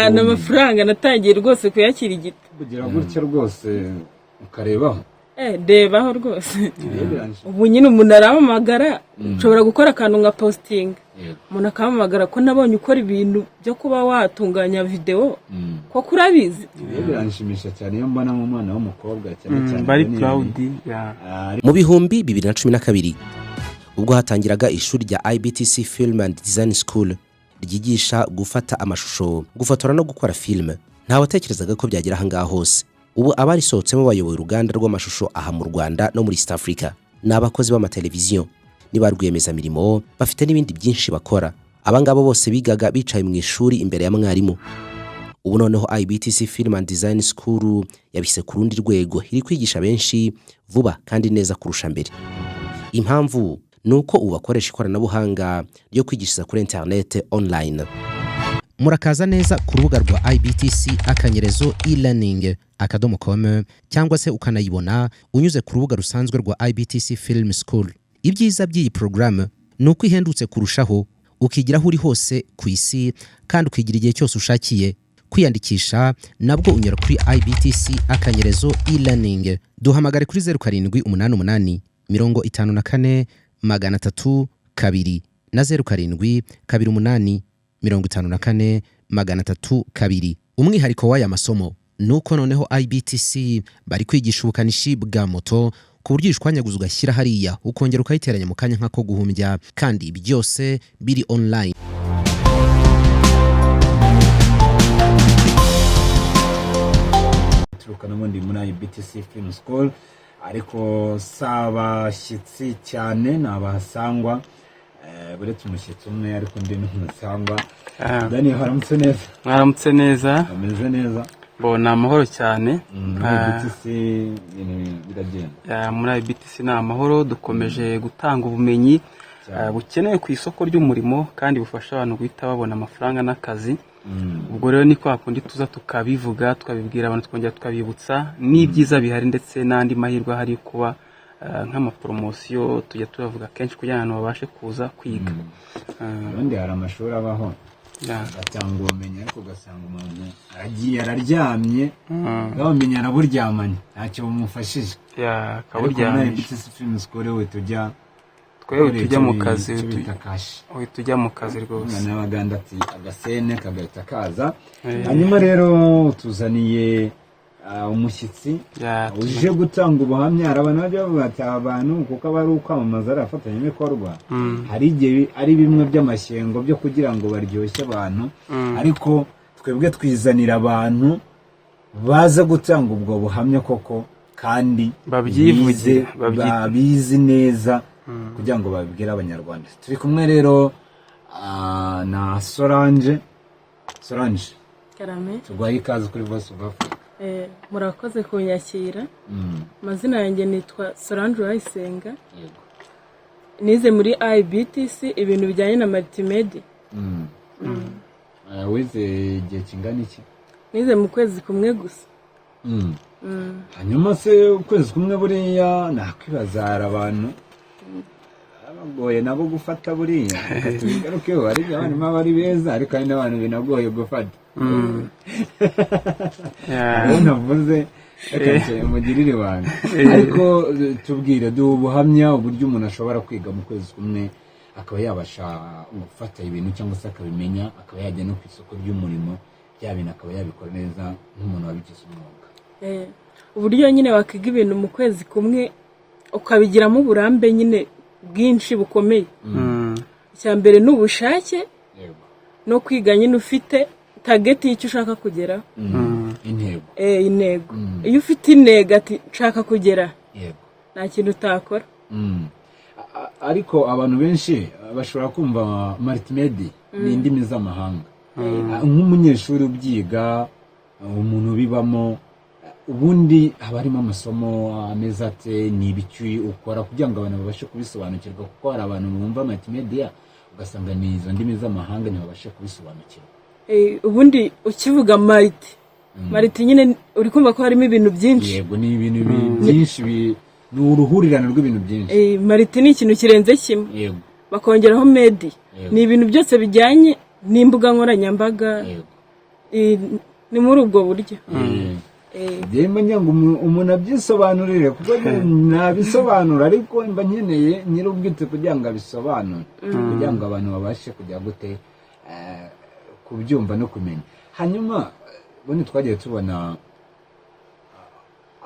amafaranga natangiye rwose kuyakira igiti bugira gutya rwose ukarebaho debaho rwose ubu nyine umuntu aramamagara ushobora gukora akantu nka posting umuntu akamamagara ko nabonye ukora ibintu byo kuba watunganya video ko kurabizi biranshimisha cyane iyo mbona umwana w'umukobwa cyane bari proud mu bihumbi 2012 ubwo hatangiraga ishuri rya IBTC Film and Design School ryigisha gufata amashusho gufotora no gukora film nta watekerezaga ko byagira hanga hose ubu abari sohotsemo bayoboye uruganda rw'amashusho aha mu Rwanda no muri East Africa n'abakozi b'amateleviziyo niba rwiyemeza mirimo bafite n'ibindi byinshi bakora abangabo bose bigaga bicaye mu ishuri imbere ya mwarimu ubu noneho IBTC Film and Design School yabise ku rundi rwego iri kwigisha benshi vuba kandi neza kurusha mbere impamvu nuko ubakoresha ikoranabuhanga ryo kwigishiriza kuri internet online murakaza neza ku rubuga rwa IBTC akanyerezo e-learning.com cyangwa se ukanayibona unyuze ku rubuga rusanzwe rwa IBTC Film School. Ibyiza by'iyi program nuko ihendutse kurushaho ukigiraho uri hose ku isi kandi ukigira igihe cyose ushakiye kwiyandikisha nabwo unyura kuri IBTC akanyerezo e-learning duhamagare kuri 0788 54 302 na 07 28 54 302. Umwihariko w'aya masomo nuko noneho IBTC bari kwigisha ubukanishi bwa moto ku buryo ishwanyaguza ugashyira hariya ukongera ukayiteranya mu kanya nkako guhumbya kandi byose biri online. Turukana mundi muri IBTC Film School ariko sabashyitsi cyane nabahasangwa buretse umushyitsi umwe ariko ndi n'umusangwa Dani haramutse neza mwaramutse neza ameze neza bona amahoro cyane IBTC biragenda muri IBTC na amahoro dukomeje gutanga ubumenyi bukenewe ku isoko ry'umurimo kandi bufasha abantu guhita babona amafaranga n'akazi ubwo rero niko akundi tuza tukabivuga tukabibwira abantu twongera tukabibutsa n'ibyiza bihari ndetse n'andi mahirwe hari kuba nk'amapromosiyo tujya tubavuga kenshi kugira ngo babashe kuza kwiga ubundi hari amashuri abaho atanga ubumenyi ariko ugasanga umuntu aragiye araryamye bamenya araburyamanye ntacyo bumufashije kaburyamye IBTC Film School we tujya mu kazi tujya mu kazi rwose n'abaganda ati agasene kagahita kaza hanyuma rero tuzaniye umushyitsi uje gutanga ubuhamya arabana bajya bavuga ati abantu kuko bari ukwamamaza arafatanya n'ikorwa hari igihe ari bimwe by'amashyengo byo kugira ngo baryoshye abantu ariko twebwe twizanira abantu baza gutanga ubwo buhamya koko kandi babizi neza kugira ngo babibwire abanyarwanda turi kumwe rero na Solange Karame tugwaye ikaze kuri Voice of Africa murakoze kunyakira amazina yanjye nitwa Solange Wayisenga nize muri IBTC ibintu bijyanye na multimedia wize igihe kingana iki nize mu kwezi kumwe gusa hanyuma se ukwezi kumwe buriya nakwibazara abantu abagoye nabo gufata buriya tubigarukeho ari abantu bari beza ariko hari n'abantu binagoye gufata navuze mugirire wanyu ariko tubwire ubuhamya uburyo umuntu ashobora kwiga mu kwezi kumwe akaba yabasha gufata ibintu cyangwa se akabimenya akaba yajya no ku isoko ry'umurimo bya bintu akaba yabikora neza nk'umuntu wabigize umwuga uburyo nyine wakiga ibintu mu kwezi kumwe ukabigiramo uburambe nyine bwinshi bukomeye icya mbere n'ubushake no kwiga nyine ufite target y'icyo ushaka kugera intego iyo ufite intego ati nshaka kugera nta kintu utakora ariko abantu benshi bashobora kumva multimedia ni indimi z'amahanga nk'umunyeshuri ubyiga umuntu bibamo ubundi haba harimo amasomo ameza ate ni ibiki ukora kugira ngo abantu babashe kubisobanukirwa kuko hari abantu bumva multimedia ugasanga ni izo ndimi z'amahanga ntibabashe kubisobanukirwa ubundi ukivuga mariti nyine uri kumva ko harimo ibintu byinshi yego ni ibintu byinshi ni uruhurirane rw'ibintu byinshi mariti ni ikintu kirenze kimwe yego bakongeraho medi ni ibintu byose bijyanye n'imbuga nkoranyambaga ni muri ubwo buryo Demba ngo umuntu abyisobanurire kuko nabisobanura ariko mba nkeneye nyir'ubwite kugira ngo abisobanure kugira ngo abantu babashe kujya gute kubyumva no kumenya. Hanyuma ubundi twagiye tubona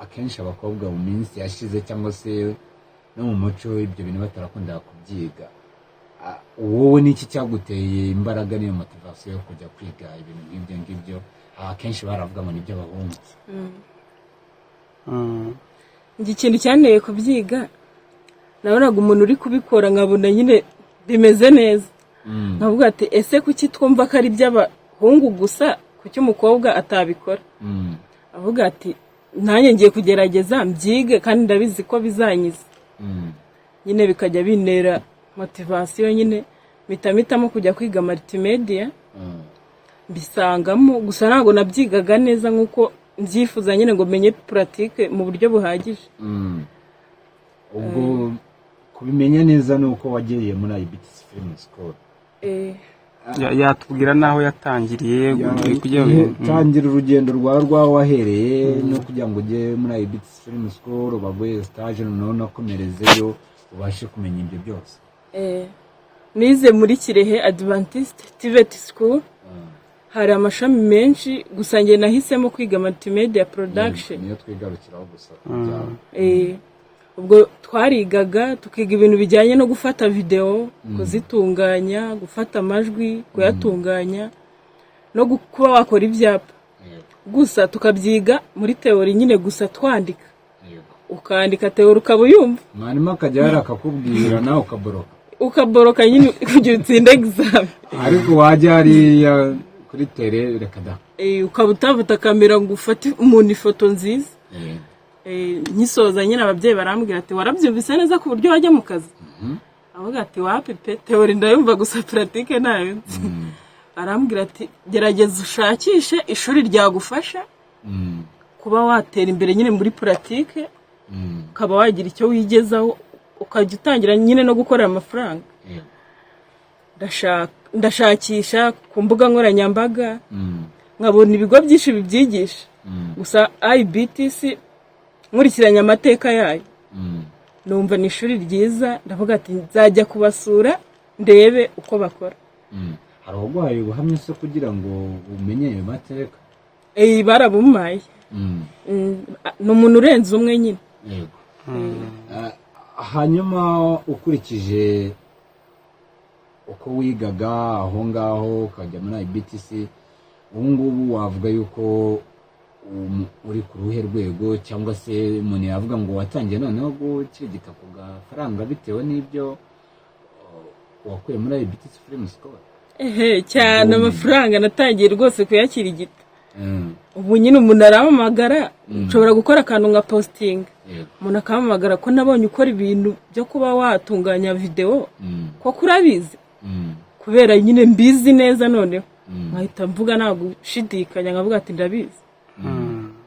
akenshi abakobwa mu minsi yashize cyangwa se no mu muco ibyo bintu batarakunda kubyiga. Wowe niki cyaguteye imbaraga n'iyo motivation yo kujya kwiga ibintu nk'ibyo ngibyo? Akenshi baravuga ngo nibyo abahungu. Ikintu cyanteye kubyiga nabonaga umuntu uri kubikora nkabona nyine bimeze neza, nkavuga ati ese kuki twumva ko ari iby'abahungu gusa, kuki umukobwa atabikora? Avuga ati nanjye ngiye kugerageza mbyige kandi ndabizi ko bizanyiza. Nyine bikajya bintera motivation, nyine mitamamo kujya kwiga multimedia. Bisangamo gusa ntabwo nabyigaga neza nkuko mbyifuza, nyine ngo menye pratique mu buryo buhagije. Ubwo kubimenya neza nuko wagiye muri IBTC Film School. Yatubwira naho yatangiriye tangira urugendo rwawe wahereye no kugira ngo ujye muri IBTC Film School, baguye stage noneho nakomerezeyo ubashe kumenya ibyo byose. Nize muri Kirehe Adventist TVET School. Hari amashami menshi gusa nge nahisemo kwiga multimedia production. Niyo twigarukiraho gusa. Ubwo twarigaga tukiga ibintu bijyanye no gufata video, kuzitunganya, gufata amajwi, kuyatunganya no kuba wakora ibyapa. Gusa tukabyiga muri theory nyine gusa twandika. Ukandika theory ukabuyumva. Mwarimu akajya yarakakubwira nawe ukaboroka nyine kugira utsinde exam. Ariko wajya hariya kuri tele reka da. Ukaba utavuta kamera ngo ufate umuntu ifoto nziza. Nyisoza nyine ababyeyi barambwira ati warabyumvise neza ku buryo wajya mu kazi. Avuga ati wapi pe, theory ndayumva gusa pratique nayo. Arambwira ati gerageza ushakishe ishuri ryagufasha kuba watera imbere nyine muri pratique, ukaba wagira icyo wigezaho ukajya utangira nyine no gukora amafaranga. Ndashakisha ku mbuga nkoranyambaga, nkabona ibigo byinshi bibyigisha. Gusa IBTC nkurikiranya amateka yayo, numva ni ishuri ryiza, ndavuga ati nzajya kubasura ndebe uko bakora. Hari uguhaye ubuhamya se kugira ngo umenye ayo mateka? Barabumaye. Ni umuntu urenze umwe nyine. Hanyuma ukurikije uko wigaga aho ngaho ukajya muri IBTC, ubu ngubu wavuga yuko uri ku ruhe rwego, cyangwa se umuntu yavuga ngo watangiye noneho gukirigita ku gafaranga bitewe n'ibyo wakuye muri IBTC Film School? Cyane amafaranga natangiye rwose kuyakirigita. Ubu nyine umuntu aramamagara, ushobora gukora akantu nka posting, umuntu akamamagara ko nabonye ukora ibintu byo kuba watunganya video, ko kurabizi. Kubera nyine mbizi neza noneho nkahita mvuga nta gushidikanya, nkavuga ati ndabizi.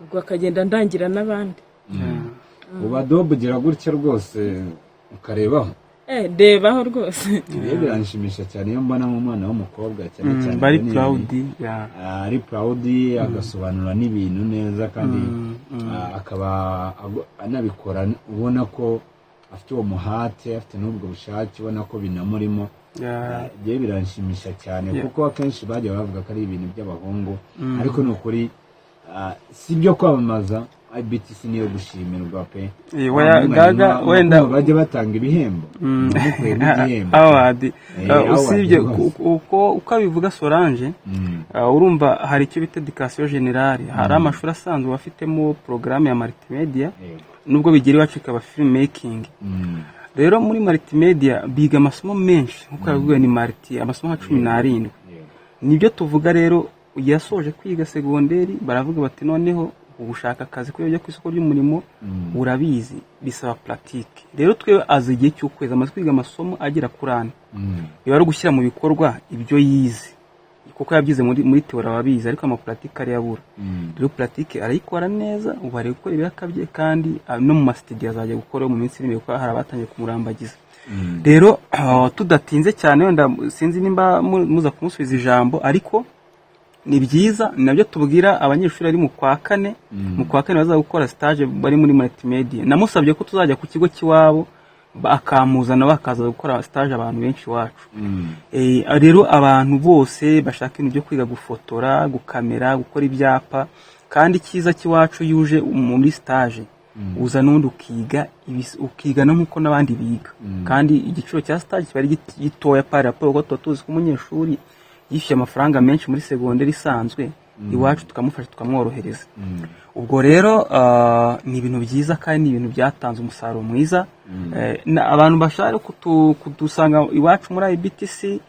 Ubwo akagenda ndangira n'abandi. Ubadobo gira gutya rwose ukarebaho? Debaho rwose. Biranshimisha cyane iyo mbona mu mwana w'umukobwa cyane cyane bari proud, ari proud, agasobanura n'ibintu neza kandi akaba anabikora ubona ko afite uwo muhate, afite n'ubwo bushake, ubona ko binamurimo. Bye biranshimisha cyane kuko akenshi bajya bavuga ko ari ibintu by'abahungu, ariko n'ukuri si byo kwamamaza. IBTC niyo gushimirwa pe. Wenda bajya batanga ibihembo. Usibye uko bivuga Solange, urumva hari icyo bita education generale. Hari amashuri asanzwe bafitemo programme ya multimedia, nubwo bigira iwacu ikaba film making. Rero muri multimedia biga amasomo menshi, nkuko yavuga ni amasomo 17. Nibyo tuvuga rero yasoje kwiga segonderi, baravuga bati noneho ubushaka akazi ko yajya ku isoko ry'umurimo urabizi bisaba pratique. Rero twe azigiye cy'ukwezi amaze kwiga amasomo agera kuri 4. Biba ari gushyira mu bikorwa ibyo yize, kuko yabyize muri teori ababizi, ariko ama pratique ari yabura. Rero pratique arayikora neza, ubu ari gukora ibirakabye, kandi no mu studio azajya gukora mu minsi iri kuko hari abatangiye kumurambagiza. Rero tudatinze cyane, wenda sinzi nimba muza kumusubiza ijambo, ariko ni byiza, nabyo tubwira abanyeshuri ari mu kwa kane baza gukora stage bari muri multimedia. Namusabye ko tuzajya ku kigo kiwabo akamuzana bakaza gukora stage abantu benshi wacu. Rero abantu bose bashaka ibintu byo kwiga gufotora, gukamera, gukora ibyapa, kandi cyiza kiwacu yuje muri stage uza nundi ukiga no nkuko nabandi biga, kandi igiciro cya stage kiba ari gitoya par rapport ko tuzi ko umunyeshuri yishyuye amafaranga menshi muri secondaire isanzwe, iwacu tukamufasha tukamworohereza. Ubwo rero ni ibintu byiza kandi ni ibintu byatanze umusaruro mwiza. Abantu bashaka kudusanga iwacu muri IBTC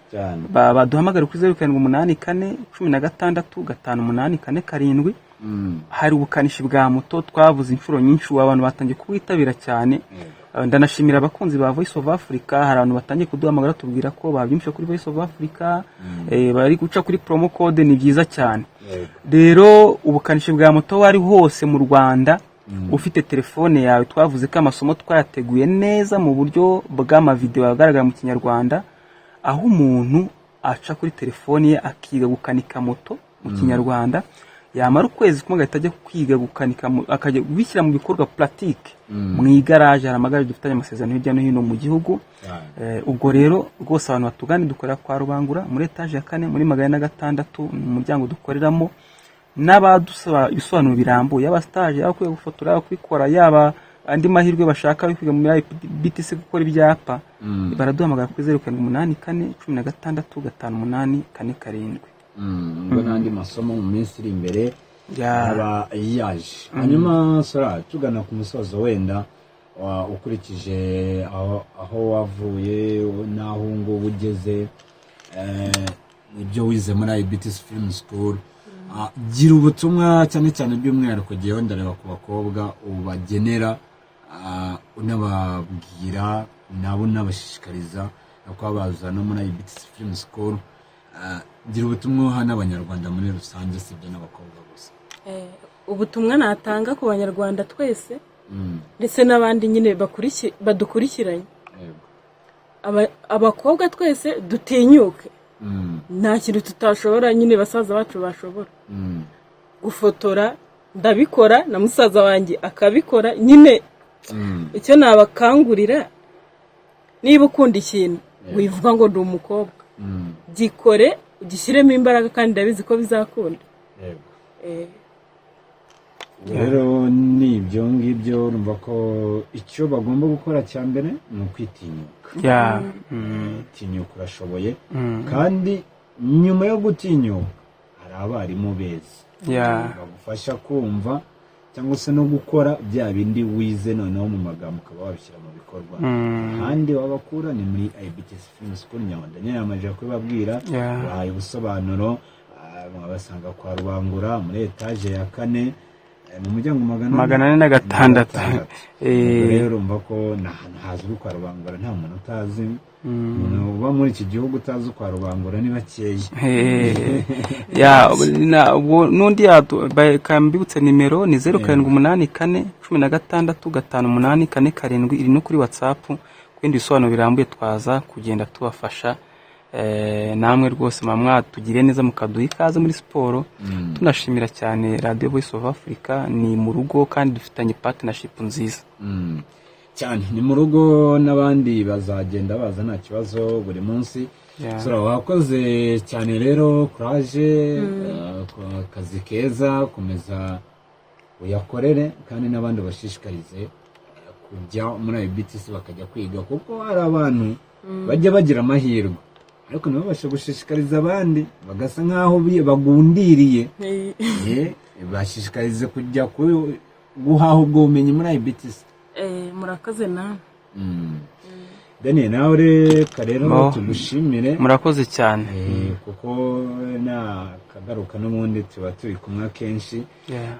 baduhamagara kuri 0784 16 hari ubukanishi bwa moto twavuze inshuro nyinshi, abantu batangiye kuwitabira cyane. Ndanashimira abakunzi ba Voice of Africa, hari abantu batangiye kuduhamagara tubwira ko babyumvise kuri Voice of Africa, bari guca kuri promo code, ni byiza cyane. Rero ubukanishi bwa moto wari hose mu Rwanda, ufite telefone yawe, twavuze ko amasomo twayateguye neza mu buryo bw'amavideo agaragara mu Kinyarwanda, aho umuntu aca kuri telefone ye akiga gukanika moto mu Kinyarwanda, yamara ukwezi kumwe agahita ajya kwiga gukanika, akajya gushyira mu bikorwa pratique mu igaraje. Hari amagaraje dufitanye amasezerano hirya no hino mu gihugu. Ubwo rero rwose abantu batugane, dukorera kwa Rubangura muri etage ya 4 muri 106 umuryango dukoreramo. N'abadusaba ibisobanuro birambuye, yaba stage, yaba kwiga gufotora, yaba kwikora, yaba andi mahirwe bashaka kwiga muri IBTC gukora ibyapa, baraduhamagara kuri 0784 16 ngo n'andi masomo mu minsi iri imbere aba yaje. Hanyuma Sora, tugana ku musozo, wenda ukurikije aho wavuye n'aho ngubu ugeze, ibyo wize muri IBTC Film School, gira ubutumwa cyane cyane by'umwihariko gihe ndareba ku bakobwa ubagenera, unababwira nabo nabashishikariza ko baza no muri IBTC Film School. Gira ubutumwa hano abanyarwanda muri rusange, sibyo n'abakobwa gusa. Ubutumwa natanga ku banyarwanda twese ndetse n'abandi nyine badukurikiranye, abakobwa twese dutinyuke, nta kintu tutashobora, nyine basaza bacu bashobora. Gufotora ndabikora, na musaza wanjye akabikora, nyine icyo nabakangurira, niba ukunda ikintu wivuga ngo ndi umukobwa, gikore ugishyiremo imbaraga, kandi ndabizi ko bizakunda. Rero ni ibyo ngibyo, urumva ko icyo bagomba gukora cya mbere ni ukwitinyuka. Tinyuka, urashoboye. Kandi nyuma yo gutinyuka hari abarimu beza bagufasha kumva cyangwa se no gukora bya bindi wize, noneho mu magambo ukaba wabishyira mu bikorwa. Ahandi wabakura ni muri IBTC Film School Nyawanda. Nyamaje kubabwira bahaye ubusobanuro, mwabasanga kwa Rubangura muri etage ya 4 mu muryango 406. Rero urumva ko ntazwi kwa Rubangura, nta muntu utazi. Uba muri iki gihugu utazi kwa Rubangura ni bakeya. Nundi kambibutse nimero ni 0784 16 iri no kuri WhatsApp. Kwindi bisobanuro birambuye twaza kugenda tubafasha. Namwe rwose mwatugire neza mukaduha ikaze muri siporo. Tunashimira cyane Radio Voice of Africa, ni mu rugo kandi dufitanye partnership nziza cyane. Ni mu rugo, n'abandi bazagenda baza nta kibazo buri munsi. Sora, wakoze cyane rero, courage, akazi keza, komeza uyakorere, kandi n'abandi bashishikarize kujya muri IBTC bakajya kwiga, kuko hari abantu bajya bagira amahirwe ariko nabasha gushishikariza abandi bagasa nkaho bagundiriye. Bashishikarize kujya guhaha ubwo bumenyi muri IBTC. Murakoze nawe. Daniel, nawe reka rero tugushimire. Murakoze cyane. Kuko kagaruka n'ubundi tuba turi kumwe kenshi.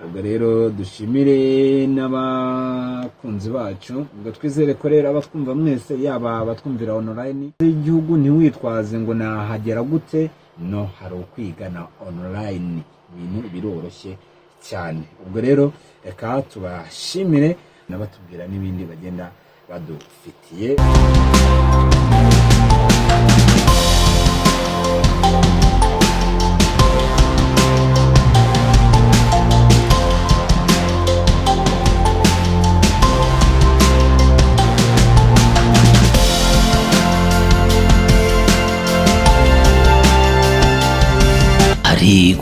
Ubwo rero dushimire n'abakunzi bacu, ubwo twizere ko rero abatwumva mwese, yaba abatwumvira online igihugu, ntiwitwaze ngo nahagera gute. No, hari ukwigana online, ibintu biroroshye cyane. Ubwo rero reka tubashimire, nabatubwira n'ibindi bagenda badufitiye.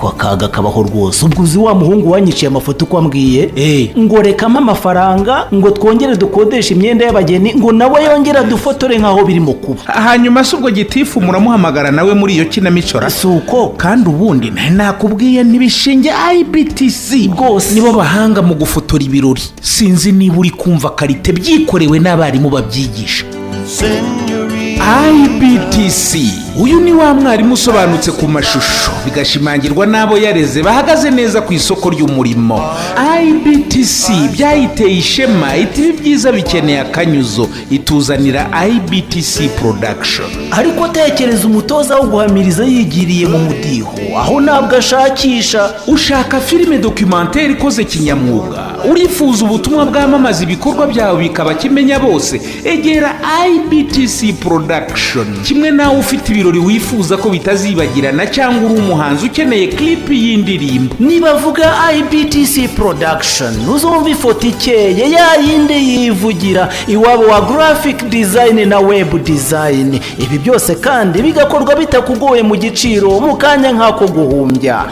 ariko akaga kabaho rwose. Ubwo uzi wa muhungu wanyiciye amafoto uko ambwiye ngo rekamo amafaranga ngo twongere dukodesha imyenda y'abageni ngo nawe yongera dufotore nk'aho birimo kuba. Hanyuma se ubwo gitifu muramuhamagara nawe muri iyo kinamico si uko kandi ubundi nakubwiye ntibishinge IBTC rwose nibo bahanga mu gufotora ibirori. Sinzi niba uri kumva karite byikorewe n'abarimu babyigisha. IBTC uyu ni wa mwarimu usobanutse ku mashusho bigashimangirwa n'abo yareze bahagaze neza ku isoko ry'umurimo. IBTC byayiteye ishema iti byiza bikeneye akanyuzo ituzanira IBTC production. Ariko tekereza umutoza wo guhamiriza yigiriye mu mudiho aho ntabwo ashakisha. Ushaka filime documentaire ikoze kinyamwuga, urifuza ubutumwa bwamamaza ibikorwa byawe bikaba kimenya bose, egera IBTC production. Kimwe nawe ufite ibirori wifuza ko bitazibagirana cyangwa uri umuhanzi ukeneye clip y'indirimbo, nibavuga IBTC production uzumva ifoto ikeye ya yindi yivugira iwabo wa graphic design na web design. Ibi byose kandi bigakorwa bitakugoye mu giciro mu kanya nk'ako guhumbya.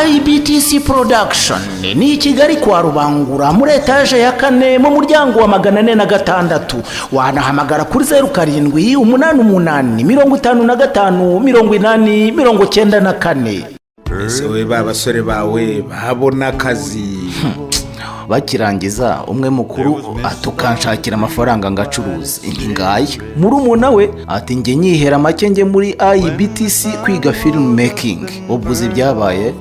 IBTC production ni Kigali kwa Rubangura muri etaje ya 4 mu muryango wa 406. Wanahamagara kuri 0788558094. Ese we babasore bawe babona akazi bakirangiza umwe mukuru atukanshakira amafaranga ngacuruza ingaya. Murumuna we ati nge nyihera make nge muri IBTC kwiga film making. Ubwo uzi byabaye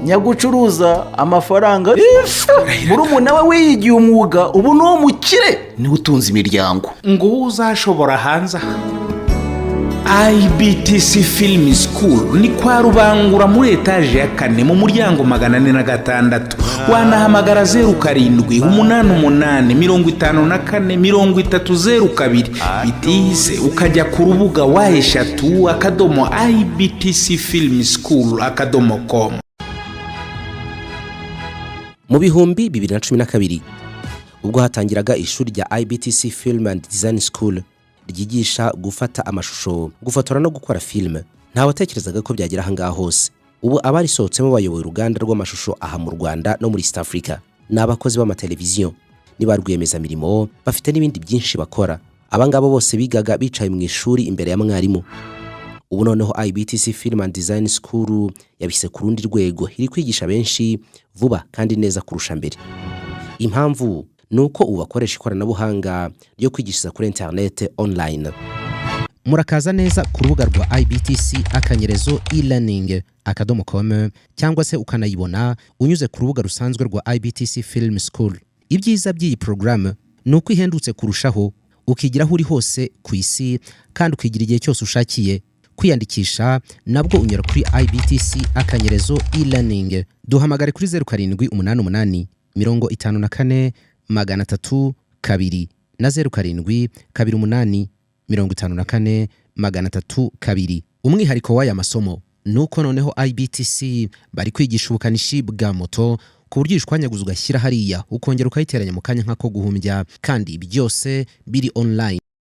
nyagucuruza amafaranga. Murumuna we wiyigiye umwuga ubu no mukire ni utunze imiryango ngo uzashobora hanze. IBTC Film School ni kwa Rubangura muri etaje ya 4 mu muryango 406. Wanahamagara 0788554302 bitize ukajya ku rubuga wa#ibtcfilmschool.com. Mu bihumbi 2012 ubwo hatangiraga ishuri rya IBTC Film and Design School ryigisha gufata amashusho, gufotora no gukora filime, nta watekerezaga ko byagira hanga hose. Ubu abarisohotsemo bayoboye uruganda rw'amashusho aha mu Rwanda no muri East Africa. N'abakozi b'amateleviziyo niba rwiyemeza mirimo bafite n'ibindi byinshi bakora. Abangabo bose bigaga bicaye mu ishuri imbere ya mwarimu. Ubu noneho IBTC Film and Design School yabise ku rundi rwego, iri kwigisha benshi vuba kandi neza kurusha mbere. Impamvu nuko ubakoresha ikoranabuhanga ryo kwigishiriza kuri internet online. Murakaza neza ku rubuga rwa IBTC akanyerezo e-learning.com cyangwa se ukanayibona unyuze ku rubuga rusanzwe rwa IBTC Film School. Ibyiza by'iyi program nuko ihendutse kurushaho, ukigiraho uri hose ku isi kandi ukigira igihe cyose ushakiye. Kwiyandikisha nabwo unyura kuri IBTC akanyerezo e-learning. Duhamagare kuri 0788 54 302 na 0728 54 Umwihariko w'aya masomo nuko noneho IBTC bari kwigisha ubukanishi bwa moto ku buryo ishwanyaguza ugashyira hariya ukongera ukayiteranya mu kanya nk'ako guhumbya, kandi byose biri online.